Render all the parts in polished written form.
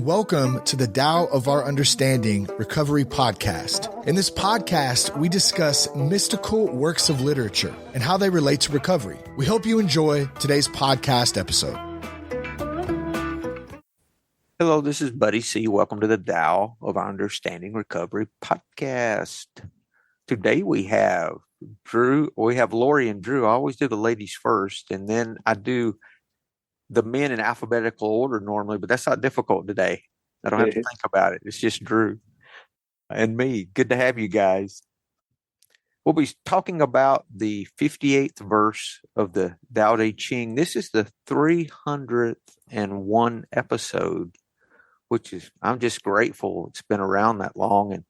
and welcome to the Tao of Our Understanding Recovery Podcast. In this podcast, we discuss mystical works of literature and how they relate to recovery. We hope you enjoy today's podcast episode. Hello, this is Buddy C. Welcome to the Tao of Our Understanding Recovery Podcast. Today we have Lori and Drew. I always do the ladies first, and then I do the men in alphabetical order normally, but that's not difficult today. I don't have to think about it. It's just Drew and me. Good to have you guys. We'll be talking about the 58th verse of the Tao Te Ching. This is the 301 episode, which is, I'm just grateful it's been around that long. And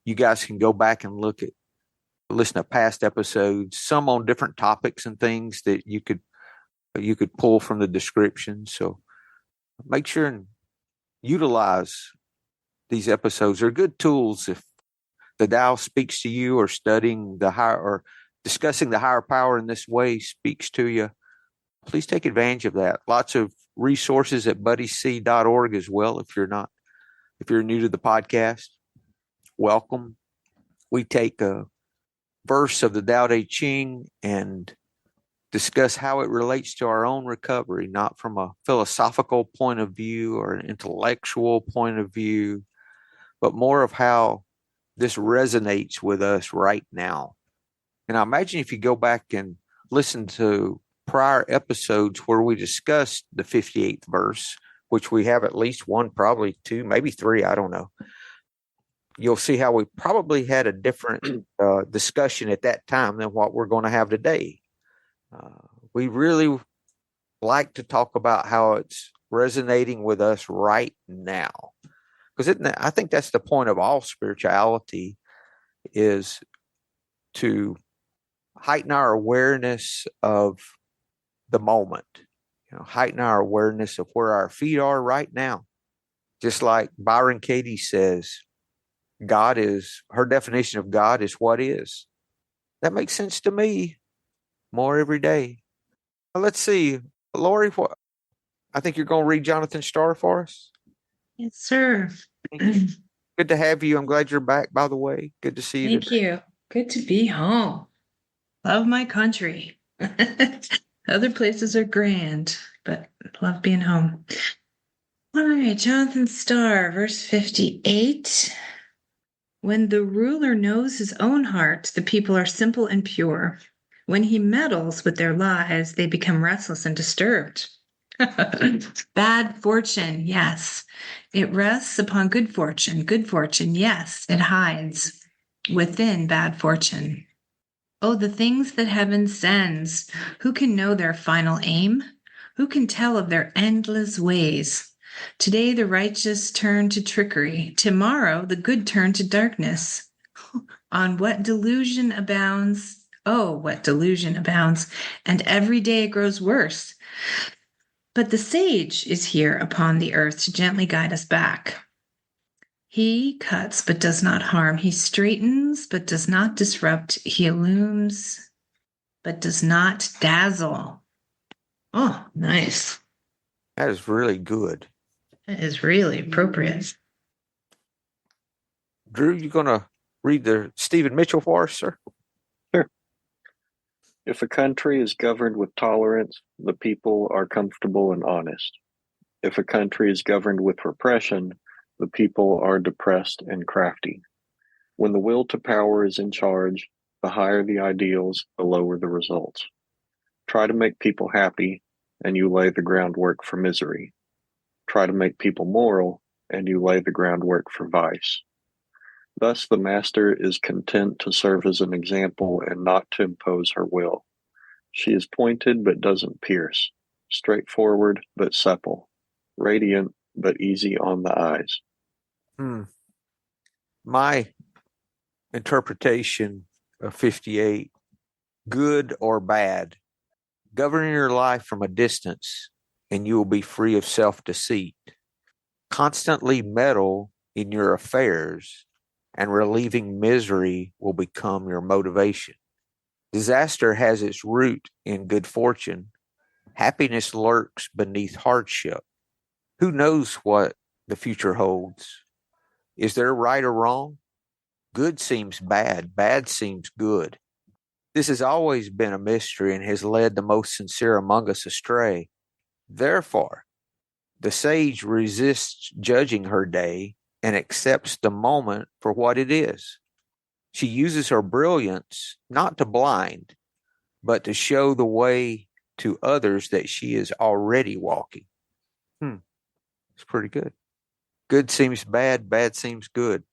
you guys can go back and listen to past episodes, some on different topics and things that you could pull from the description. So make sure and utilize these episodes. They're good tools if the Tao speaks to you, or studying the higher or discussing the higher power in this way speaks to you. Please take advantage of that. Lots of resources at buddyc.org as well. If you're new to the podcast, welcome. We take a verse of the Tao Te Ching and discuss how it relates to our own recovery, not from a philosophical point of view or an intellectual point of view, but more of how this resonates with us right now. And I imagine if you go back and listen to prior episodes where we discussed the 58th verse, which we have at least one, probably two, maybe three, I don't know, you'll see how we probably had a different discussion at that time than what we're going to have today. We really like to talk about how it's resonating with us right now, because I think that's the point of all spirituality, is to heighten our awareness of the moment, heighten our awareness of where our feet are right now. Just like Byron Katie says, her definition of God is what is. That makes sense to me more every day. Let's see, Lori, I think you're going to read Jonathan Starr for us. Yes, sir. Good to have you. I'm glad you're back, by the way. Good to see you. Thank you. Good to be home. Love my country. Other places are grand, but love being home. All right, Jonathan Starr, verse 58. When the ruler knows his own heart, the people are simple and pure. When he meddles with their lives, they become restless and disturbed. Bad fortune, yes. It rests upon good fortune. Good fortune, yes. It hides within bad fortune. Oh, the things that heaven sends. Who can know their final aim? Who can tell of their endless ways? Today the righteous turn to trickery. Tomorrow the good turn to darkness. On what delusion abounds? Oh, what delusion abounds, and every day it grows worse. But the sage is here upon the earth to gently guide us back. He cuts but does not harm. He straightens but does not disrupt. He illumines but does not dazzle. Oh, nice. That is really good. That is really appropriate. Drew, you going to read the Stephen Mitchell for us, sir? Sure. If a country is governed with tolerance, the people are comfortable and honest. If a country is governed with repression, the people are depressed and crafty. When the will to power is in charge, the higher the ideals, the lower the results. Try to make people happy, and you lay the groundwork for misery. Try to make people moral, and you lay the groundwork for vice. Thus the master is content to serve as an example and not to impose her will. She is pointed but doesn't pierce, straightforward but supple, radiant but easy on the eyes. My interpretation of 58, good or bad, govern your life from a distance and you will be free of self-deceit. Constantly meddle in your affairs and relieving misery will become your motivation. Disaster has its root in good fortune. Happiness lurks beneath hardship. Who knows what the future holds. Is there right or wrong? Good seems bad. Bad seems good. This has always been a mystery and has led the most sincere among us astray. Therefore, the sage resists judging her day and accepts the moment for what it is. She uses her brilliance not to blind, but to show the way to others that she is already walking. It's pretty good. Good seems bad, bad seems good.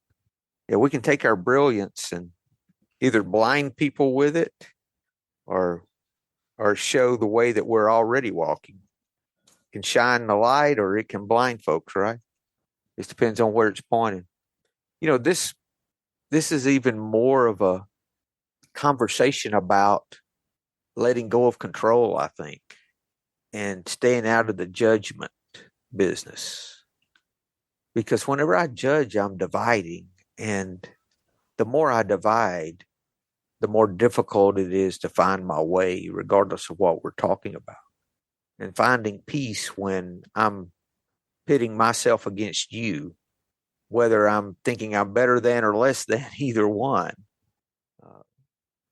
Yeah, we can take our brilliance and either blind people with it or show the way that we're already walking. It can shine the light or it can blind folks, right? It depends on where it's pointing. This is even more of a conversation about letting go of control, I think, and staying out of the judgment business. Because whenever I judge, I'm dividing. And the more I divide, the more difficult it is to find my way, regardless of what we're talking about. And finding peace when I'm pitting myself against you, whether I'm thinking I'm better than or less than either one,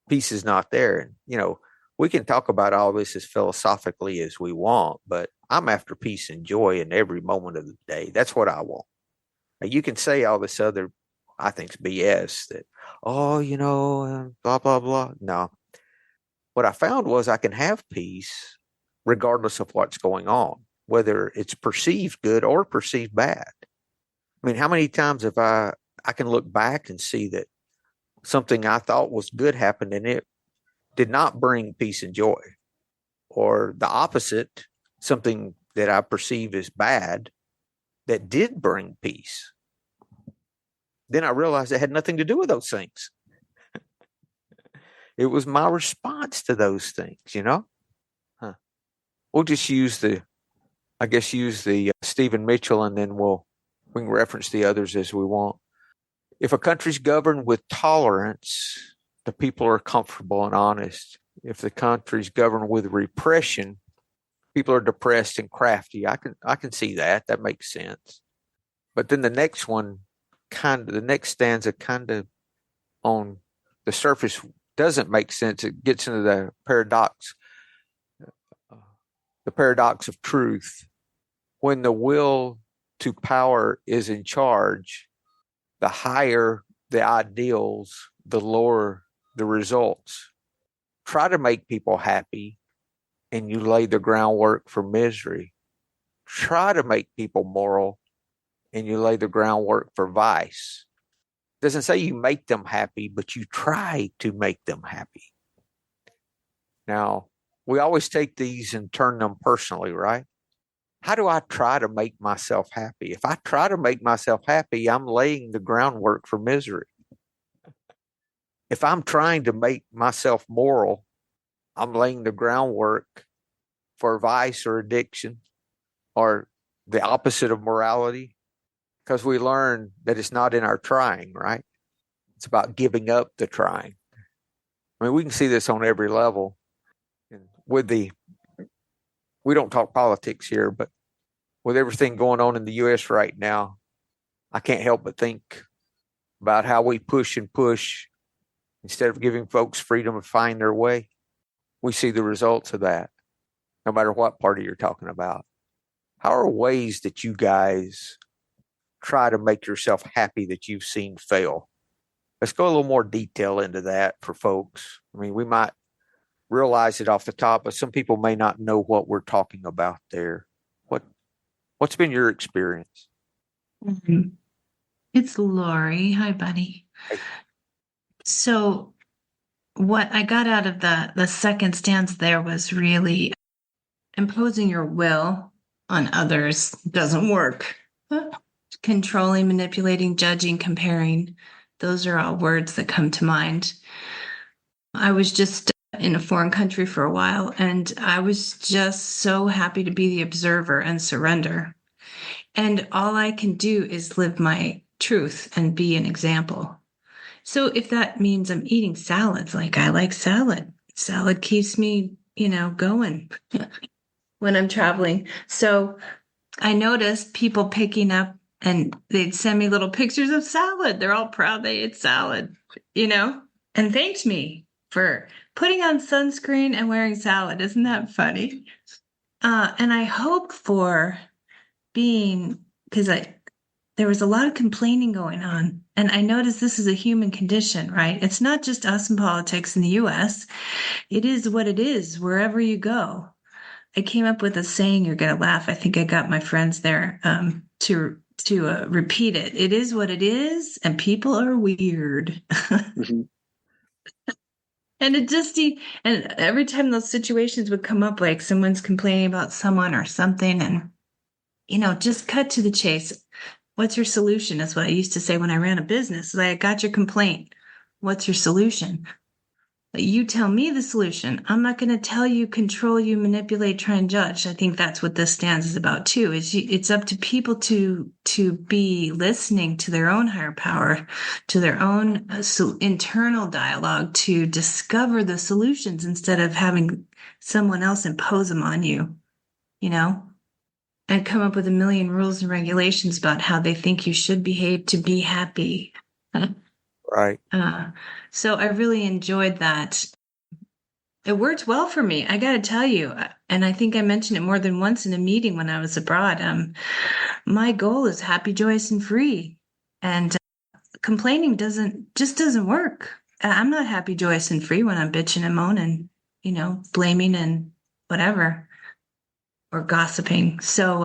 peace is not there. And, we can talk about all this as philosophically as we want, but I'm after peace and joy in every moment of the day. That's what I want. Now, you can say all this other, I think, BS that, blah, blah, blah. No. What I found was I can have peace regardless of what's going on, whether it's perceived good or perceived bad. I mean, how many times have I can look back and see that something I thought was good happened and it did not bring peace and joy, or the opposite, something that I perceive as bad that did bring peace. Then I realized it had nothing to do with those things. It was my response to those things, We'll just use the Stephen Mitchell, and then we can reference the others as we want. If a country's governed with tolerance, the people are comfortable and honest. If the country's governed with repression, people are depressed and crafty. I can see that. That makes sense. But then the next stanza kind of on the surface doesn't make sense. It gets into the paradox of truth. When the will to power is in charge, the higher the ideals, the lower the results. Try to make people happy and you lay the groundwork for misery. Try to make people moral and you lay the groundwork for vice. It doesn't say you make them happy, but you try to make them happy. Now, we always take these and turn them personally, right? How do I try to make myself happy? If I try to make myself happy, I'm laying the groundwork for misery. If I'm trying to make myself moral, I'm laying the groundwork for vice or addiction or the opposite of morality, because we learn that it's not in our trying, right? It's about giving up the trying. I mean, we can see this on every level. And we don't talk politics here, but with everything going on in the U.S. right now, I can't help but think about how we push and push instead of giving folks freedom to find their way. We see the results of that, no matter what party you're talking about. How are ways that you guys try to make yourself happy that you've seen fail? Let's go a little more detail into that for folks. I mean, we might realize it off the top, but some people may not know what we're talking about there. What's been your experience? It's Lori. Hi, buddy. Hey. So what I got out of the second stanza there was really imposing your will on others doesn't work. Controlling, manipulating, judging, comparing. Those are all words that come to mind. I was just in a foreign country for a while, and I was just so happy to be the observer and surrender. And all I can do is live my truth and be an example. So if that means I'm eating salads, like I like salad. Salad keeps me, going when I'm traveling. So I noticed people picking up And they'd send me little pictures of salad. They're all proud they ate salad, and thanked me for putting on sunscreen and wearing salad. Isn't that funny? And I hope for being, because there was a lot of complaining going on. And I noticed this is a human condition, right? It's not just us in politics in the US. It is what it is wherever you go. I came up with a saying, you're going to laugh. I think I got my friends there to repeat it. It is what it is, and people are weird. Mm-hmm. And and every time those situations would come up, like someone's complaining about someone or something, and just cut to the chase. What's your solution? Is what I used to say when I ran a business. Like, I got your complaint. What's your solution? You tell me the solution. I'm not going to tell you, control you, manipulate, try and judge. I think that's what this stanza is about too. It's up to people to be listening to their own higher power, to their own internal dialogue, to discover the solutions instead of having someone else impose them on you, and come up with a million rules and regulations about how they think you should behave to be happy. Right. So I really enjoyed that. It worked well for me, I got to tell you. And I think I mentioned it more than once in a meeting when I was abroad. My goal is happy, joyous, and free. And complaining doesn't work. I'm not happy, joyous, and free when I'm bitching and moaning, blaming and whatever, or gossiping. So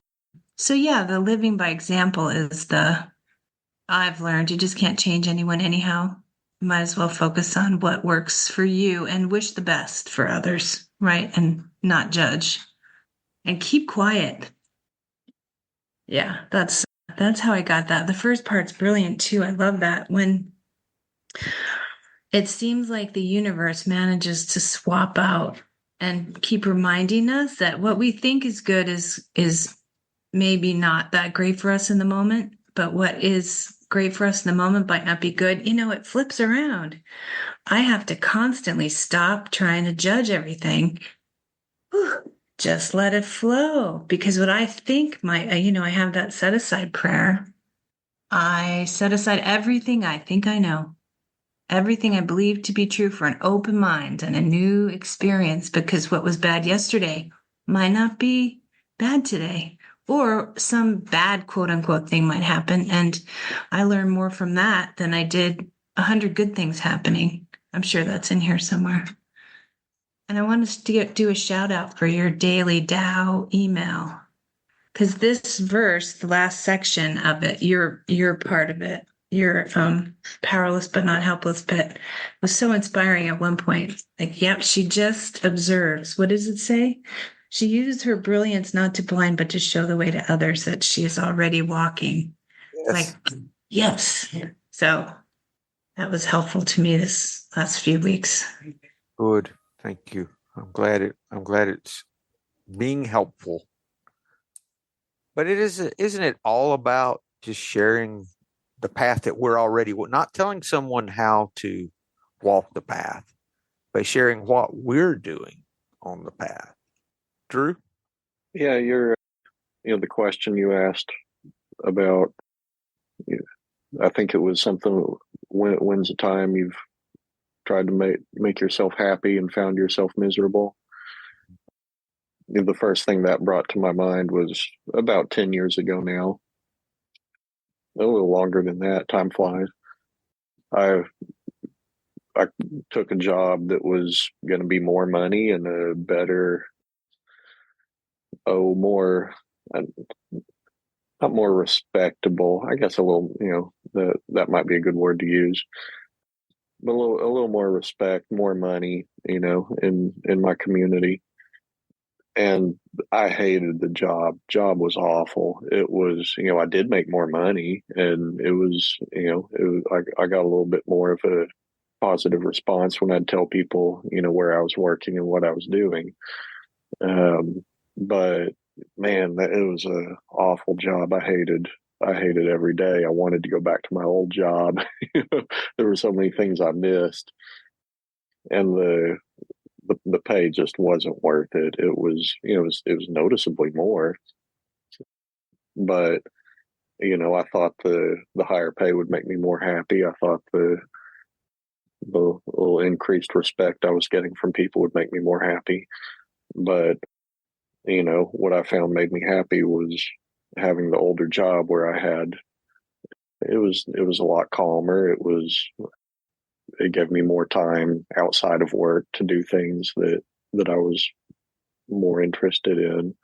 yeah, the living by example is I've learned you just can't change anyone anyhow. You might as well focus on what works for you and wish the best for others, right? And not judge. And keep quiet. Yeah, that's how I got that. The first part's brilliant too. I love that. When it seems like the universe manages to swap out and keep reminding us that what we think is good is maybe not that great for us in the moment, but what is great for us in the moment might not be good. It flips around. I have to constantly stop trying to judge everything. Whew, just let it flow. Because what I think I have that set aside prayer. I set aside everything I think I know, everything I believe to be true for an open mind and a new experience, because what was bad yesterday might not be bad today. Or some bad quote unquote thing might happen. And I learned more from that than I did 100 good things happening. I'm sure that's in here somewhere. And I want us to do a shout out for your daily Tao email. Because this verse, the last section of it, you're part of it. You're powerless but not helpless, but was so inspiring at one point. Like, yep, she just observes. What does it say? She uses her brilliance not to blind, but to show the way to others that she is already walking. Yes. Like, yes. So that was helpful to me this last few weeks. Good. Thank you. I'm glad it's being helpful. But isn't it all about just sharing the path that we're already, not telling someone how to walk the path, but sharing what we're doing on the path? Drew? Yeah, the question you asked about, I think it was something, when's the time you've tried to make yourself happy and found yourself miserable? The first thing that brought to my mind was about 10 years ago now. A little longer than that. Time flies. I took a job that was going to be more money and a better, more, not more respectable. I guess a little, that might be a good word to use. But a little more respect, more money, in my community. And I hated the job. Job was awful. It was, I did make more money, and it was, I got a little bit more of a positive response when I'd tell people, where I was working and what I was doing. But man, it was an awful job. I hated every day. I wanted to go back to my old job. There were so many things I missed, and the pay just wasn't worth it. It was, it was noticeably more, but I thought the higher pay would make me more happy. I thought the little increased respect I was getting from people would make me more happy. But, what I found made me happy was having the older job where it was a lot calmer. It gave me more time outside of work to do things that I was more interested in.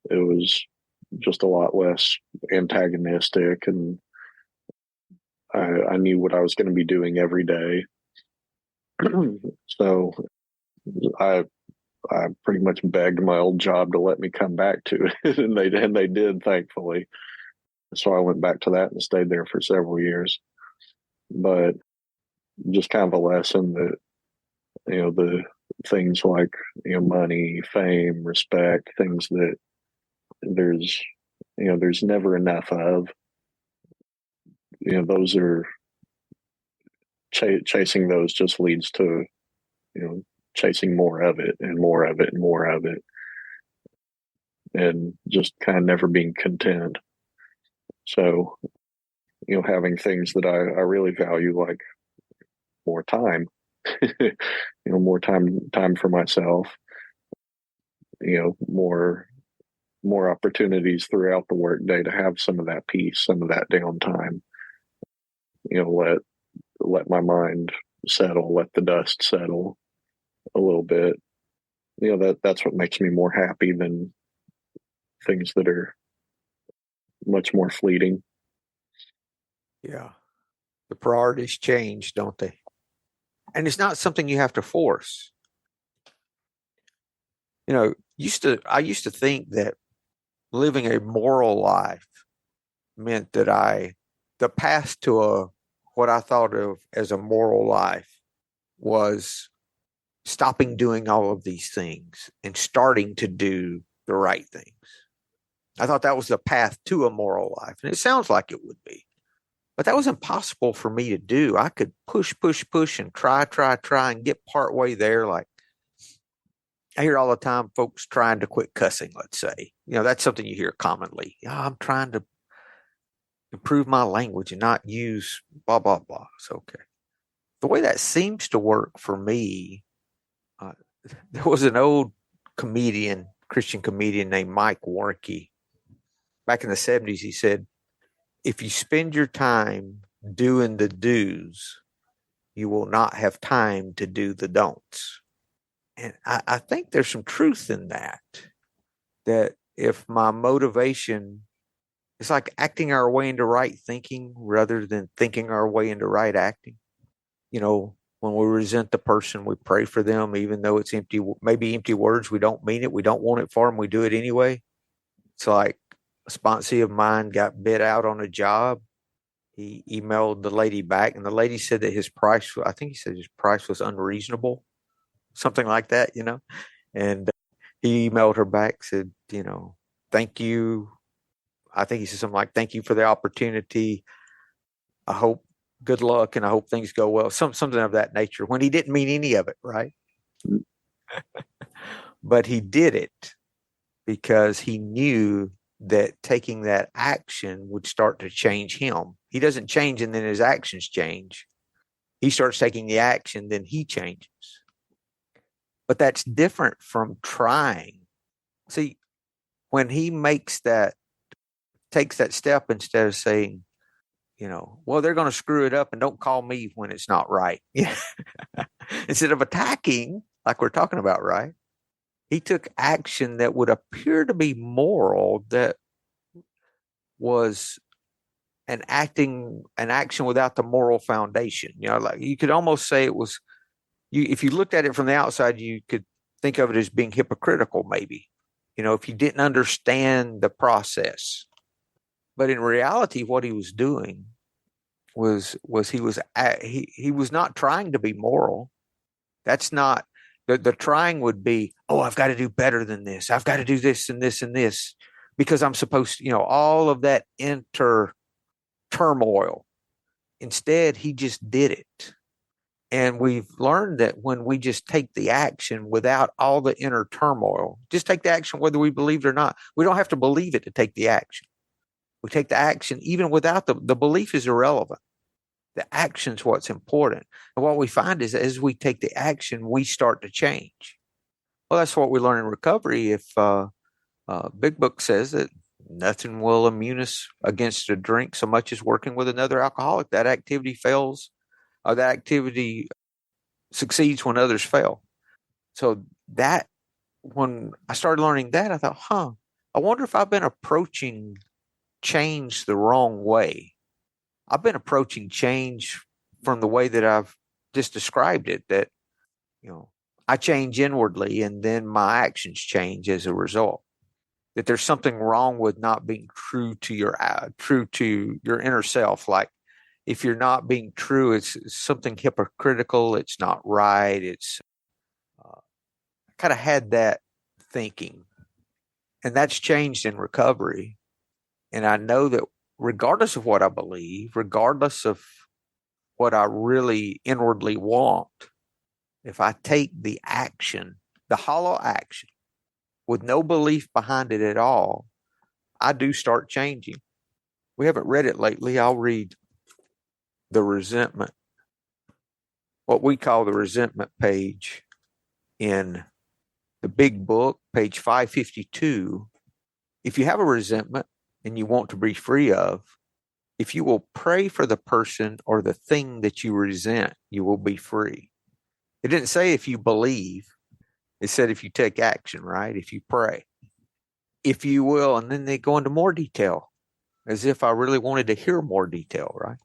It was just a lot less antagonistic, and I knew what I was going to be doing every day. So I I pretty much begged my old job to let me come back to it, and they did, thankfully. So I went back to that and stayed there for several years. But just kind of a lesson that the things like money, fame, respect, things that there's never enough of. Those are chasing those just leads to chasing more of it and more of it and more of it, and just kind of never being content. So having things that I really value, like more time, more time for myself, more opportunities throughout the workday to have some of that peace, some of that downtime. Let my mind settle, let the dust settle a little bit. That's what makes me more happy than things that are much more fleeting. Yeah. The priorities change, don't they? And it's not something you have to force. I used to think that living a moral life meant that the path to what I thought of as a moral life was stopping doing all of these things and starting to do the right things. I thought that was the path to a moral life. And it sounds like it would be. But that was impossible for me to do. I could push, and try, and get partway there. Like I hear all the time folks trying to quit cussing, let's say. That's something you hear commonly. I'm trying to improve my language and not use blah, blah, blah. It's okay. The way that seems to work for me, there was an old Christian comedian named Mike Warnke. Back in the 70s, he said, if you spend your time doing the do's, you will not have time to do the don'ts. And I think there's some truth in that if my motivation, it's like acting our way into right thinking rather than thinking our way into right acting. When we resent the person, we pray for them, even though it's maybe empty words. We don't mean it. We don't want it for them. We do it anyway. It's like a sponsee of mine got bid out on a job. He emailed the lady back, and the lady said that I think he said his price was unreasonable, something like that, And he emailed her back, said, thank you. I think he said something like, thank you for the opportunity. I hope good luck, and I hope things go well. Something of that nature, when he didn't mean any of it, right? But he did it because he knew that taking that action would start to change him. He doesn't change and then his actions change. He starts taking the action, then he changes. But that's different from trying. See, when he takes that step, instead of saying, well, they're going to screw it up and don't call me when it's not right. Instead of attacking, like we're talking about, right? He took action that would appear to be moral, that was an action without the moral foundation. Like you could almost say it was, if you looked at it from the outside, you could think of it as being hypocritical, maybe, if you didn't understand the process. But in reality, what he was doing was he was not trying to be moral. That's not the trying would be, oh, I've got to do better than this. I've got to do this and this and this because I'm supposed to, all of that inner turmoil. Instead, he just did it. And we've learned that when we just take the action without all the inner turmoil, just take the action whether we believe it or not. We don't have to believe it to take the action. We take the action, even without the belief is irrelevant. The action's what's important. And what we find is as we take the action, we start to change. Well, that's what we learn in recovery. If Big Book says that nothing will immune us against a drink so much as working with another alcoholic. That activity fails, or that activity succeeds when others fail. So that, when I started learning that, I thought, I wonder if I've been approaching change the wrong way. I've been approaching change from the way that I've just described it, that, I change inwardly and then my actions change as a result. That there's something wrong with not being true to your inner self. Like if you're not being true, it's something hypocritical. It's not right. It's kind of had that thinking, and that's changed in recovery. And I know that regardless of what I believe, regardless of what I really inwardly want, if I take the action, the hollow action, with no belief behind it at all, I do start changing. We haven't read it lately. I'll read the resentment, what we call the resentment page in the Big Book, page 552. If you have a resentment and you want to be free of, if you will pray for the person or the thing that you resent, you will be free. It didn't say if you believe. It said if you take action, right? If you pray. If you will, and then they go into more detail, as if I really wanted to hear more detail, right?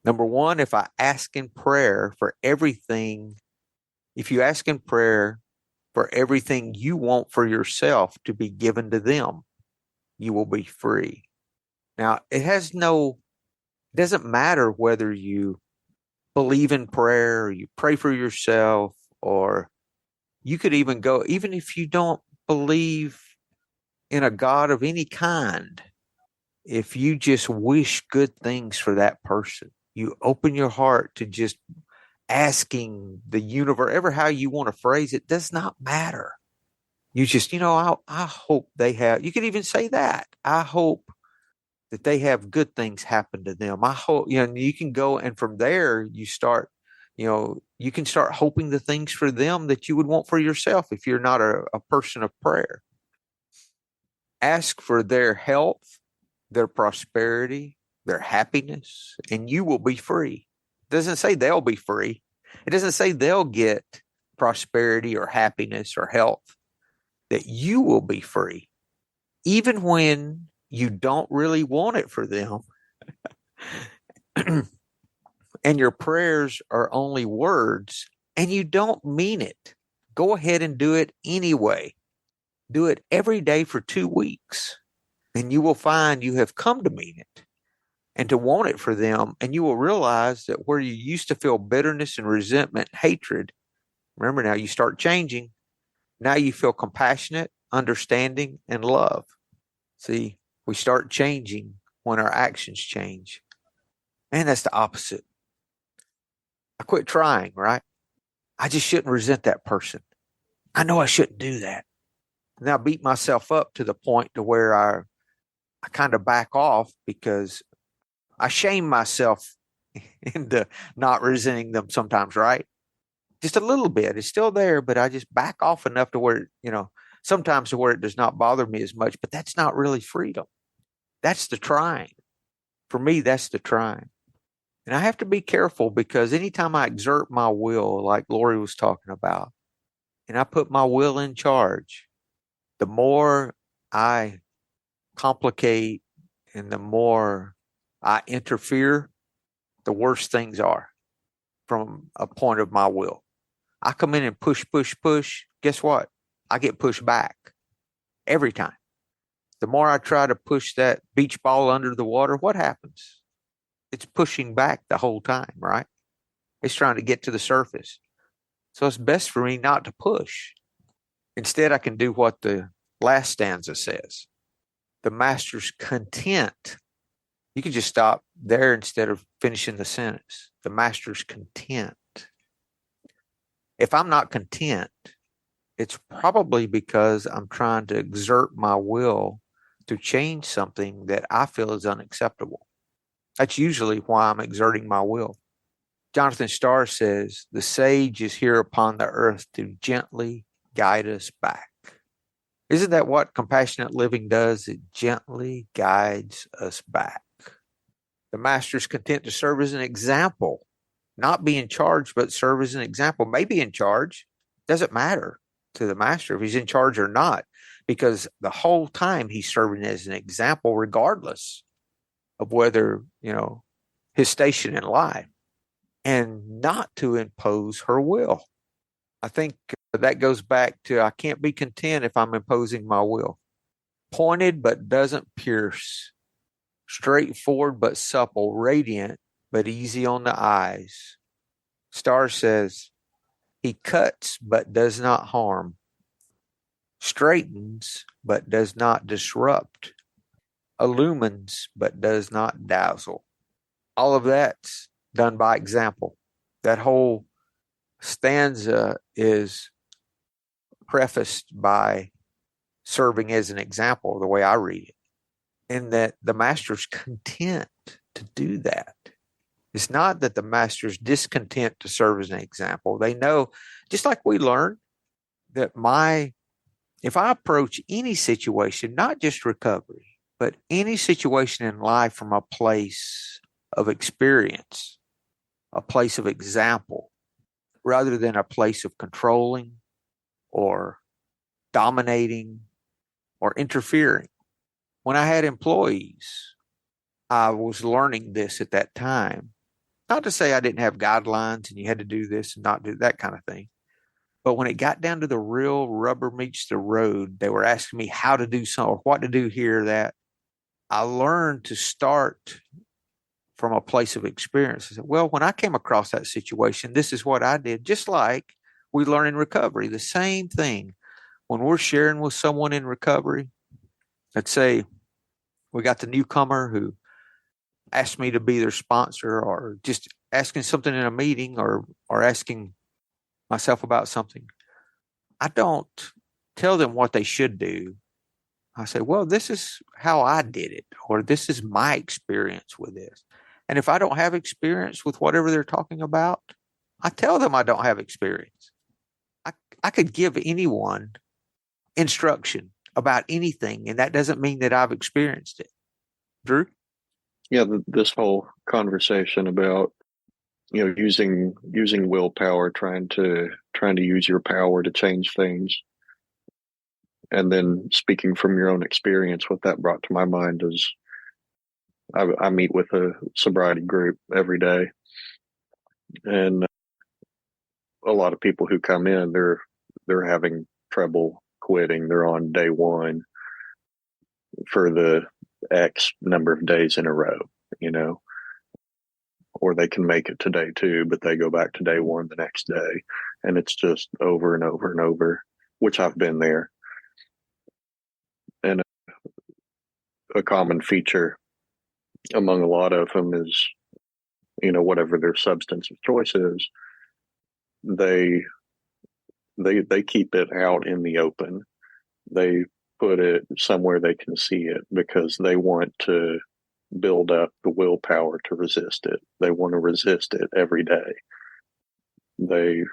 Number one, if I ask in prayer for everything, if you ask in prayer for everything you want for yourself to be given to them, you will be free. Now, it doesn't matter whether you believe in prayer or you pray for yourself, or you could even go, even if you don't believe in a God of any kind, if you just wish good things for that person, you open your heart to just asking the universe, ever how you want to phrase it, does not matter. You just, I hope they have, you could even say that. I hope that they have good things happen to them. I hope, you can go, and from there you start, you can start hoping the things for them that you would want for yourself if you're not a person of prayer. Ask for their health, their prosperity, their happiness, and you will be free. It doesn't say they'll be free. It doesn't say they'll get prosperity or happiness or health, that you will be free. Even when you don't really want it for them, and your prayers are only words, and you don't mean it, go ahead and do it anyway. Do it every day for 2 weeks, and you will find you have come to mean it and to want it for them. And you will realize that where you used to feel bitterness and resentment and hatred, remember now you start changing. Now you feel compassionate, understanding, and love. See, we start changing when our actions change. And that's the opposite. I quit trying, right? I just shouldn't resent that person. I know I shouldn't do that. And I beat myself up to the point to where I kind of back off, because I shame myself into not resenting them sometimes, right? Just a little bit. It's still there, but I just back off enough to where, sometimes to where it does not bother me as much. But that's not really freedom. That's the trying. For me, that's the trying. And I have to be careful, because anytime I exert my will, like Lori was talking about, and I put my will in charge, the more I complicate and the more I interfere, the worse things are from a point of my will. I come in and push. Guess what? I get pushed back every time. The more I try to push that beach ball under the water, what happens? It's pushing back the whole time, right? It's trying to get to the surface. So it's best for me not to push. Instead, I can do what the last stanza says. The master's content. You can just stop there instead of finishing the sentence. The master's content. If I'm not content, it's probably because I'm trying to exert my will to change something that I feel is unacceptable. That's usually why I'm exerting my will. Jonathan Starr says, the sage is here upon the earth to gently guide us back. Isn't that what compassionate living does? It gently guides us back. The master is content to serve as an example, not be in charge, but serve as an example. Maybe in charge. Doesn't matter to the master if he's in charge or not, because the whole time he's serving as an example, regardless of whether, his station in life, and not to impose her will. I think that goes back to, I can't be content if I'm imposing my will. Pointed but doesn't pierce, straightforward but supple, radiant but easy on the eyes. Starr says, he cuts but does not harm, straightens but does not disrupt, illumines but does not dazzle. All of that's done by example. That whole stanza is prefaced by serving as an example, the way I read it, in that the master's content to do that. It's not that the master's discontent to serve as an example. They know, just like we learn, that if I approach any situation, not just recovery, but any situation in life from a place of experience, a place of example, rather than a place of controlling or dominating or interfering. When I had employees, I was learning this at that time. Not to say I didn't have guidelines and you had to do this and not do that kind of thing. But when it got down to the real rubber meets the road, they were asking me how to do something or what to do here, that. I learned to start from a place of experience. I said, well, when I came across that situation, this is what I did. Just like we learn in recovery, the same thing. When we're sharing with someone in recovery, let's say we got the newcomer who asked me to be their sponsor, or just asking something in a meeting, or asking myself about something. I don't tell them what they should do. I say, well, this is how I did it, or this is my experience with this. And if I don't have experience with whatever they're talking about, I tell them I don't have experience. I could give anyone instruction about anything, and that doesn't mean that I've experienced it. Drew? Yeah, this whole conversation about using willpower, trying to use your power to change things, and then speaking from your own experience, what that brought to my mind is I meet with a sobriety group every day, and a lot of people who come in, they're having trouble quitting. They're on day one for the X number of days in a row, or they can make it to day two, but they go back to day one the next day. And it's just over and over and over, which I've been there. And a common feature among a lot of them is, whatever their substance of choice is, they keep it out in the open. They put it somewhere they can see it because they want to build up the willpower to resist it. They want to resist it every day. They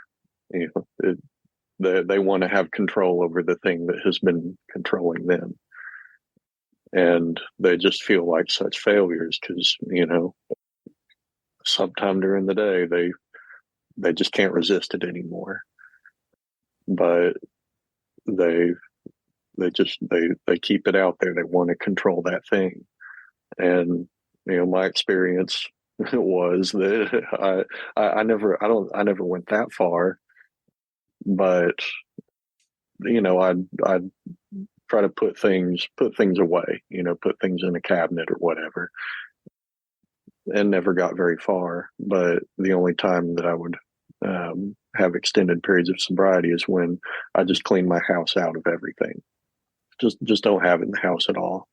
want to have control over the thing that has been controlling them. And they just feel like such failures because, sometime during the day, they just can't resist it anymore. But they keep it out there. They want to control that thing. And, my experience was that I never went that far, but, I'd try to put things away, put things in a cabinet or whatever, and never got very far. But the only time that I would have extended periods of sobriety is when I just clean my house out of everything. Just don't have it in the house at all.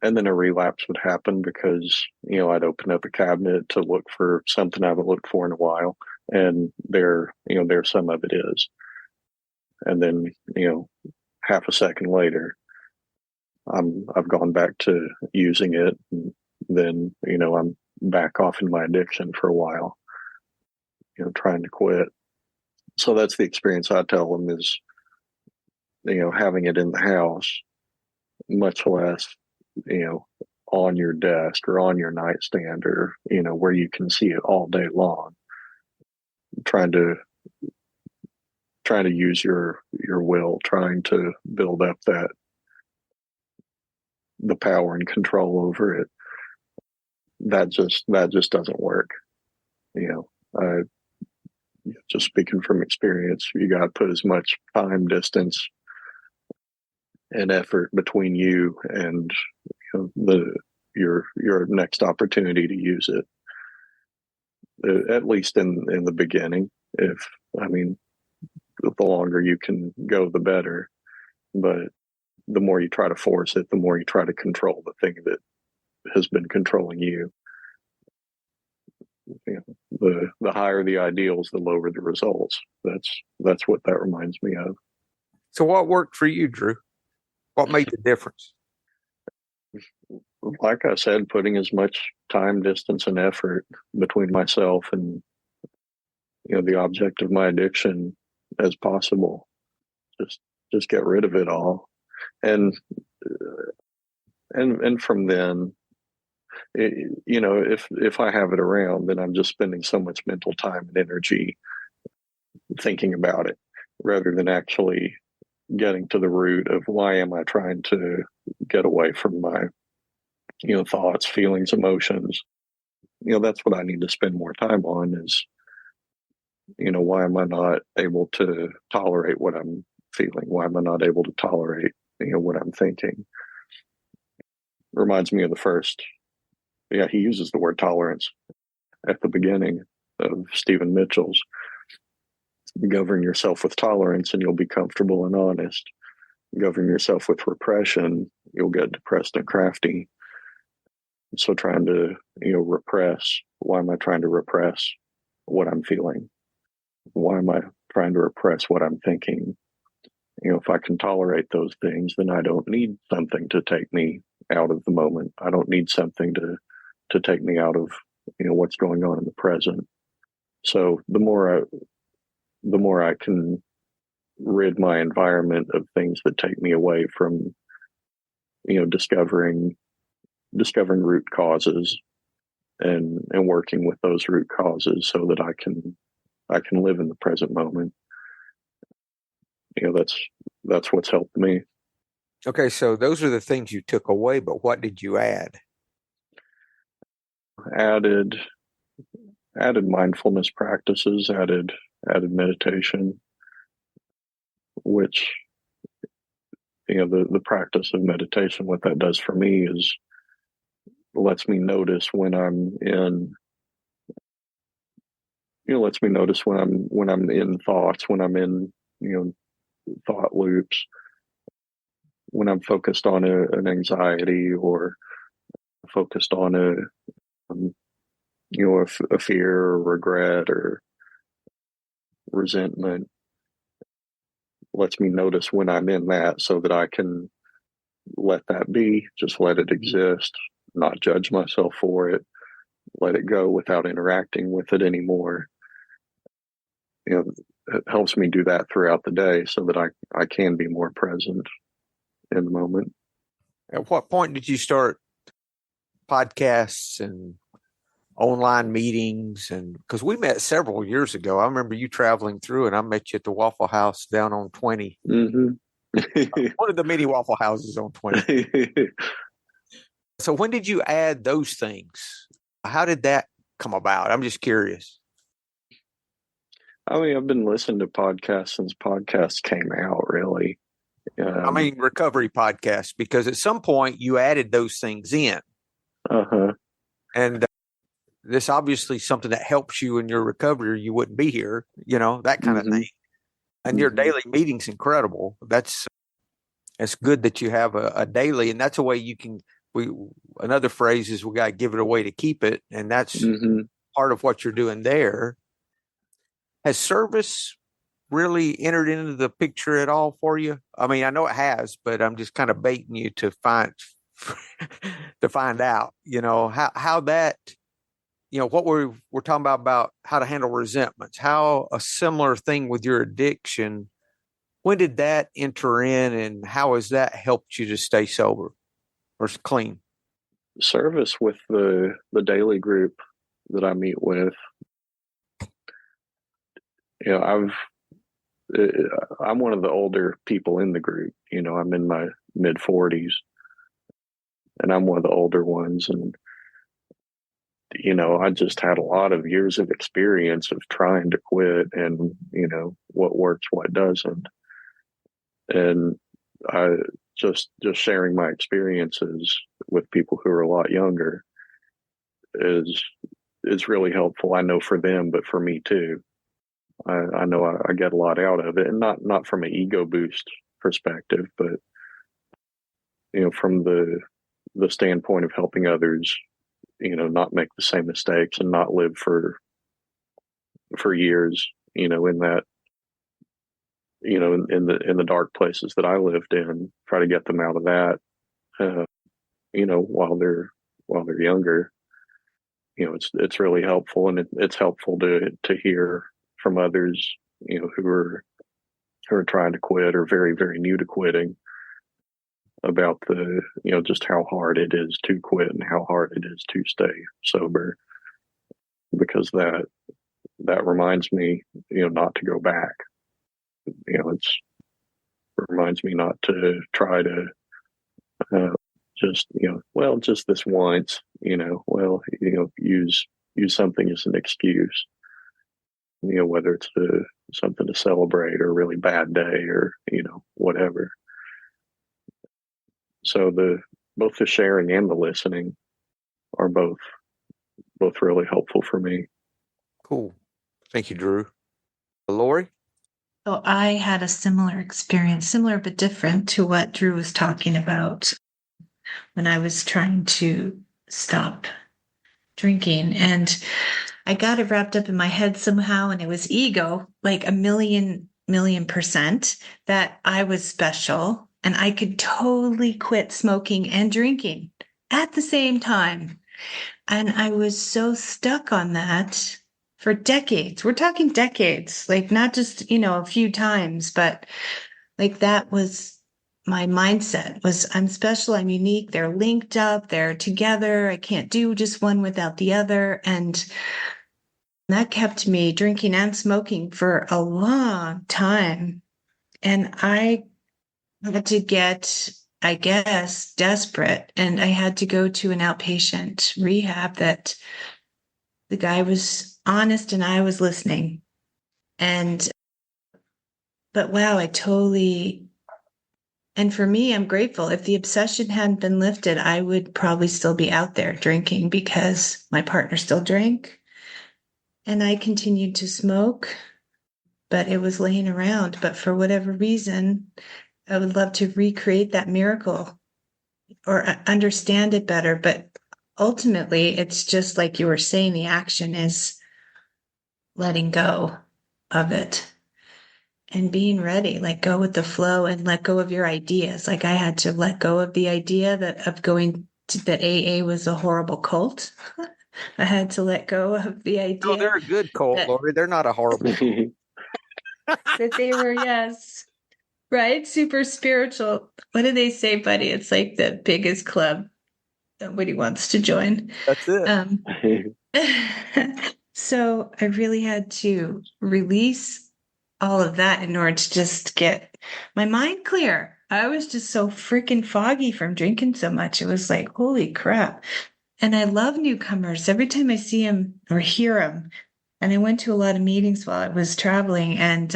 And then a relapse would happen because, I'd open up a cabinet to look for something I haven't looked for in a while. And there some of it is. And then, half a second later, I've gone back to using it, and then I'm back off in my addiction for a while, trying to quit. So that's the experience I tell them is, having it in the house, much less, on your desk or on your nightstand or, where you can see it all day long. Trying to use your will, trying to build up the power and control over it. That just doesn't work. I just speaking from experience, you got to put as much time, distance, and effort between you and your next opportunity to use it. At least in the beginning. The longer you can go, the better. But the more you try to force it, the more you try to control the thing that has been controlling you. The higher the ideals, the lower the results. That's what that reminds me of. So what worked for you, Drew? What made the difference? Like I said, putting as much time, distance, and effort between myself and the object of my addiction as possible. Just get rid of it all, and from then, if I have it around, then I'm just spending so much mental time and energy thinking about it rather than actually getting to the root of why am I trying to get away from my thoughts, feelings, emotions. That's what I need to spend more time on is, why am I not able to tolerate what I'm feeling? Why am I not able to tolerate, what I'm thinking? Reminds me of the first, he uses the word tolerance at the beginning of Stephen Mitchell's. Govern yourself with tolerance and you'll be comfortable and honest. Govern yourself with repression, you'll get depressed and crafty. So trying to, repress, why am I trying to repress what I'm feeling? Why am I trying to repress what I'm thinking? If I can tolerate those things, then I don't need something to take me out of the moment. I don't need something to take me out of, what's going on in the present. So the more I can rid my environment of things that take me away from, discovering root causes and working with those root causes so that I can live in the present moment. That's what's helped me. Okay, so those are the things you took away, but what did you add? Added mindfulness practices, added meditation, which the practice of meditation, what that does for me is lets me notice when I'm in thoughts, when I'm in thought loops, when I'm focused on an anxiety or focused on a fear or regret or resentment, lets me notice when I'm in that so that I can let that be, just let it exist, not judge myself for it, let it go without interacting with it anymore. It helps me do that throughout the day so that I can be more present in the moment. At what point did you start podcasts and online meetings? And because we met several years ago, I remember you traveling through and I met you at the Waffle House down on 20. Mm-hmm. One of the many Waffle Houses on 20. So when did you add those things? How did that come about? I'm just curious. I've been listening to podcasts since podcasts came out, really. Recovery podcasts, because at some point you added those things in. Uh-huh. And this obviously something that helps you in your recovery or you wouldn't be here, that kind of thing. And your daily meeting's incredible. It's good that you have a daily, and that's a way you can, another phrase is we got to give it away to keep it. And that's part of what you're doing there. Has service really entered into the picture at all for you? I mean, I know it has, but I'm just kind of baiting you to find out, how that, what we're talking about how to handle resentments, how a similar thing with your addiction. When did that enter in, and how has that helped you to stay sober or clean? Service with the daily group that I meet with. I'm one of the older people in the group. I'm in my mid 40s, and I'm one of the older ones. And I just had a lot of years of experience of trying to quit, and what works, what doesn't. And I just sharing my experiences with people who are a lot younger is really helpful. I know for them, but for me too. I know I get a lot out of it, and not from an ego boost perspective, but from the standpoint of helping others, not make the same mistakes and not live for years, in that, in the dark places that I lived in, try to get them out of that, while they're younger. It's really helpful, and it's helpful to hear from others, who are trying to quit or very, very new to quitting, about the, just how hard it is to quit and how hard it is to stay sober, because that reminds me, not to go back. It reminds me not to try to just this once, use something as an excuse, whether it's something to celebrate or a really bad day or, whatever. So both the sharing and the listening are both really helpful for me. Cool. Thank you, Drew. Lori? So I had a similar experience, similar but different to what Drew was talking about when I was trying to stop drinking. And I got it wrapped up in my head somehow, and it was ego, like a million %, that I was special and I could totally quit smoking and drinking at the same time. And I was so stuck on that for decades. We're talking decades, like not just, a few times, but like that was my mindset was I'm special, I'm unique, they're linked up, they're together. I can't do just one without the other. And that kept me drinking and smoking for a long time. And I had to get, I guess, desperate. And I had to go to an outpatient rehab that the guy was honest and I was listening. But wow, and for me, I'm grateful. If the obsession hadn't been lifted, I would probably still be out there drinking because my partner still drank and I continued to smoke, but it was laying around. But for whatever reason, I would love to recreate that miracle or understand it better. But ultimately, it's just like you were saying, the action is letting go of it and being ready, let go with the flow and let go of your ideas. Like I had to let go of the idea that AA was a horrible cult. I had to let go of the idea. No, they're a good cult, Lori. They're not a horrible cult. That they were, yes. Right? Super spiritual. What do they say, buddy? It's like the biggest club nobody wants to join. That's it. So I really had to release all of that in order to just get my mind clear. I was just so freaking foggy from drinking so much. It was like, holy crap. And I love newcomers. Every time I see them or hear them, and I went to a lot of meetings while I was traveling, and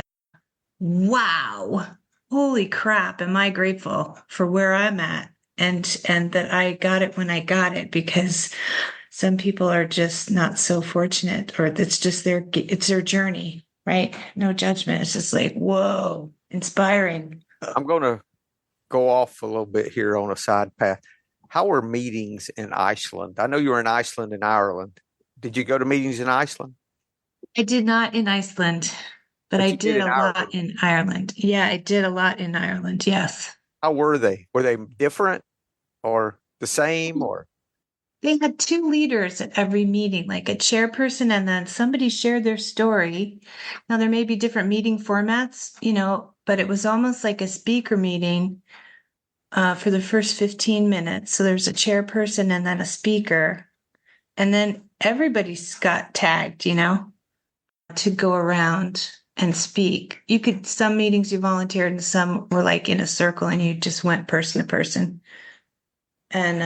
wow, holy crap, am I grateful for where I'm at and that I got it when I got it, because some people are just not so fortunate, or it's just it's their journey, right? No judgment. It's just like, whoa, inspiring. I'm going to go off a little bit here on a side path. How were meetings in Iceland? I know you were in Iceland and Ireland. Did you go to meetings in Iceland? I did not in Iceland. But I you did did in a lot Ireland. in Ireland. Yeah, I did a lot in Ireland. Yes. How were they? Were they different or the same or? They had two leaders at every meeting, like a chairperson, and then somebody shared their story. Now, there may be different meeting formats, but it was almost like a speaker meeting for the first 15 minutes. So there's a chairperson and then a speaker. And then everybody's got tagged, to go around and speak. Some meetings you volunteered and some were like in a circle and you just went person to person. And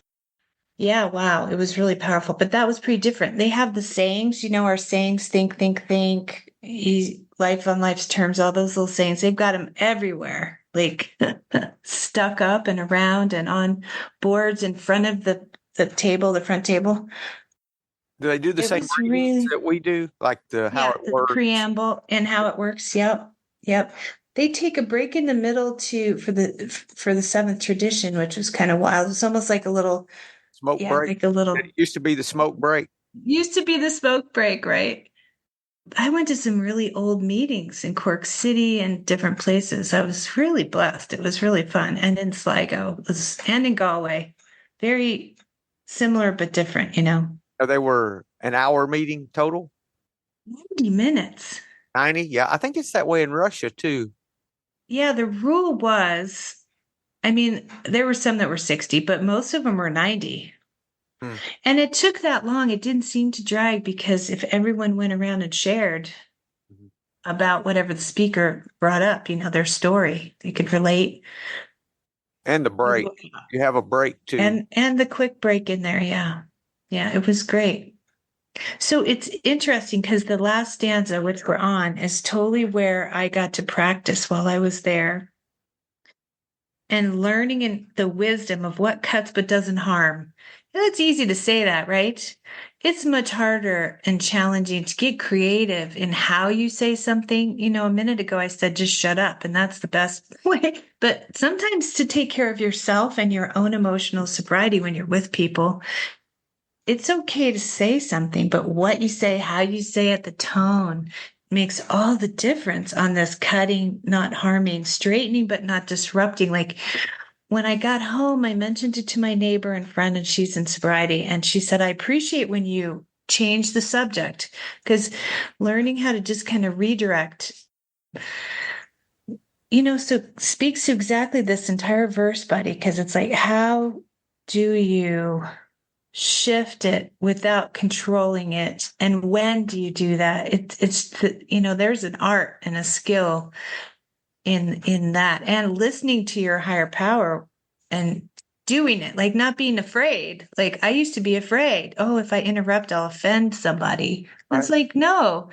yeah, wow, it was really powerful. But that was pretty different. They have the sayings, our sayings, think, life on life's terms, all those little sayings. They've got them everywhere, like stuck up and around and on boards in front of the table, the front table. Do they do the It same was readings really, that we do, like how it the works? preamble and how it works. Yep. Yep. They take a break in the middle for the seventh tradition, which was kind of wild. It's almost like a little, Smoke break. like a little, It used to be the smoke break. used to be the smoke break, right? I went to some really old meetings in Cork City and different places. I was really blessed. It was really fun. And in Sligo and in Galway. Very similar but different, They were an hour meeting total. 90 minutes. 90. Yeah, I think it's that way in Russia too. Yeah, the rule was, there were some that were 60, but most of them were 90. And it took that long. It didn't seem to drag because if everyone went around and shared about whatever the speaker brought up, their story, they could relate. And the break. You have a break too. And the quick break in there, yeah. Yeah, it was great. So it's interesting because the last stanza, which we're on, is totally where I got to practice while I was there. And learning in the wisdom of what cuts but doesn't harm. It's easy to say that, right? It's much harder and challenging to get creative in how you say something. A minute ago I said, just shut up. And that's the best way. But sometimes to take care of yourself and your own emotional sobriety when you're with people, it's okay to say something, but what you say, how you say it, the tone makes all the difference on this cutting, not harming, straightening, but not disrupting. Like when I got home, I mentioned it to my neighbor and friend, and she's in sobriety. And she said, I appreciate when you change the subject, because learning how to just kind of redirect, so speaks to exactly this entire verse, buddy, because it's like, how do you shift it without controlling it, and when do you do that? There's an art and a skill in that, and listening to your higher power and doing it, like not being afraid. Like I used to be afraid, if I interrupt I'll offend somebody. It's like, no.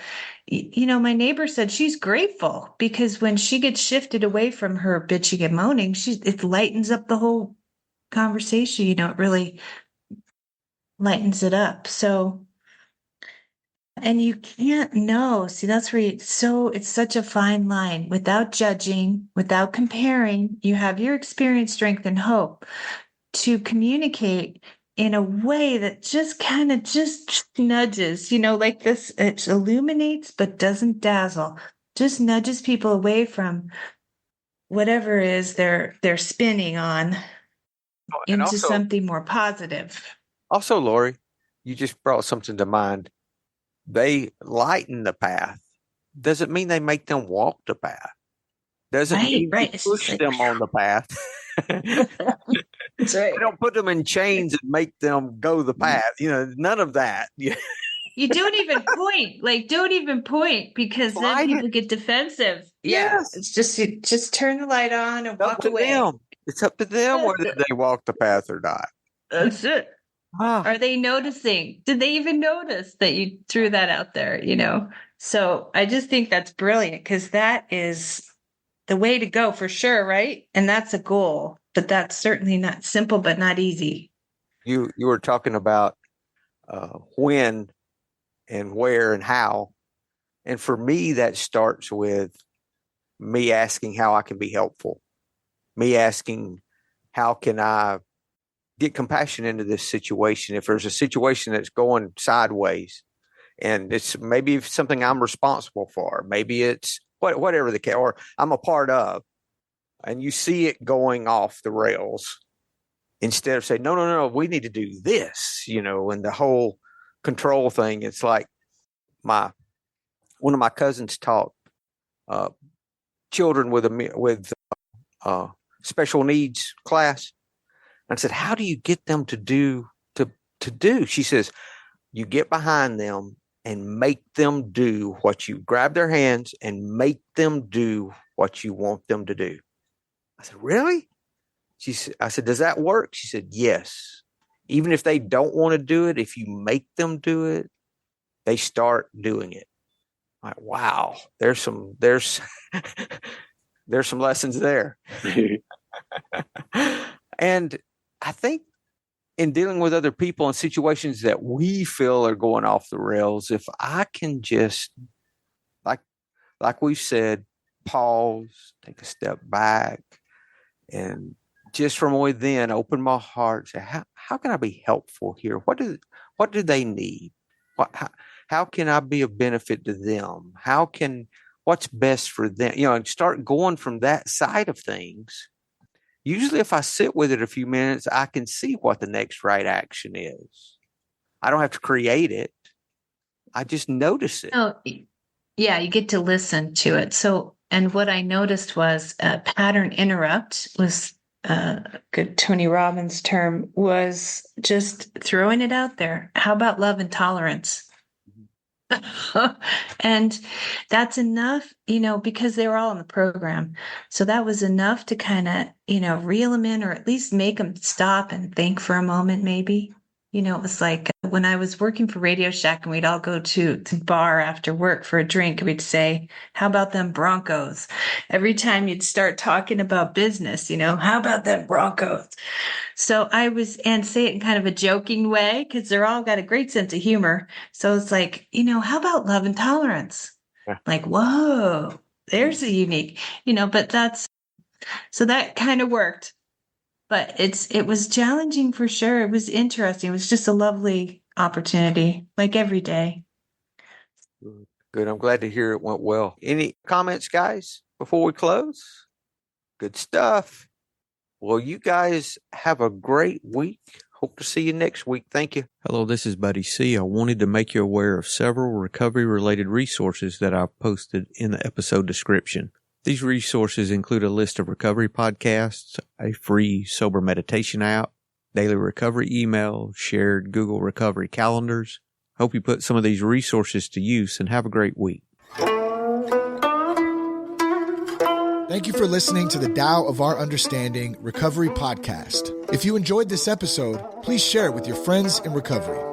My neighbor said she's grateful because when she gets shifted away from her bitching and moaning, it lightens up the whole conversation. It really lightens it up. So, and you can't know. See, that's where it's such a fine line without judging, without comparing. You have your experience, strength, and hope to communicate in a way that just kind of just nudges, like this, it illuminates but doesn't dazzle, just nudges people away from whatever is they're spinning on into something more positive. Also, Lori, you just brought something to mind. They lighten the path. Doesn't mean they make them walk the path. Doesn't mean they push them on the path. That's right. They don't put them in chains and make them go the path. None of that. You don't even point. Don't even point, because then people get defensive. Yes. It's just you just turn the light on and walk away. It's up to them whether they walk the path or not. That's it. Are they noticing? Did they even notice that you threw that out there? So I just think that's brilliant, because that is the way to go for sure, right? And that's a goal, but that's certainly not simple, but not easy. You were talking about when and where and how, and for me that starts with me asking how I can be helpful. Me asking how can I get compassion into this situation if there's a situation that's going sideways, and it's maybe something I'm responsible for. Maybe it's whatever the case, or I'm a part of, and you see it going off the rails, instead of saying, no, we need to do this, and the whole control thing. It's like one of my cousins taught children with special needs class. I said, how do you get them to do? She says, you get behind them and make them do what you grab their hands and make them do what you want them to do. I said, really? I said, does that work? She said, yes. Even if they don't want to do it, if you make them do it, they start doing it. I'm like, wow, there's some lessons there. And I think in dealing with other people in situations that we feel are going off the rails, if I can just, like we've said, pause, take a step back, and just from within, open my heart, say, how can I be helpful here? What do they need? How can I be of benefit to them? What's best for them? And start going from that side of things. Usually if I sit with it a few minutes, I can see what the next right action is. I don't have to create it. I just notice it. Oh, yeah, you get to listen to it. So, and what I noticed was pattern interrupt was a good Tony Robbins term, was just throwing it out there. How about love and tolerance? And that's enough, because they were all in the program. So that was enough to kind of, reel them in, or at least make them stop and think for a moment, maybe. It was like when I was working for Radio Shack and we'd all go to the bar after work for a drink, we'd say, how about them Broncos? Every time you'd start talking about business, how about them Broncos? So and say it in kind of a joking way, because they're all got a great sense of humor. So it's like, how about love and tolerance? Yeah. Like, whoa, there's a unique, but so that kind of worked. But it was challenging for sure. It was interesting. It was just a lovely opportunity, like every day. Good. I'm glad to hear it went well. Any comments, guys, before we close? Good stuff. Well, you guys have a great week. Hope to see you next week. Thank you. Hello, this is Buddy C. I wanted to make you aware of several recovery-related resources that I've posted in the episode description. These resources include a list of recovery podcasts, a free sober meditation app, daily recovery email, shared Google recovery calendars. Hope you put some of these resources to use and have a great week. Thank you for listening to the Tao of Our Understanding Recovery Podcast. If you enjoyed this episode, please share it with your friends in recovery.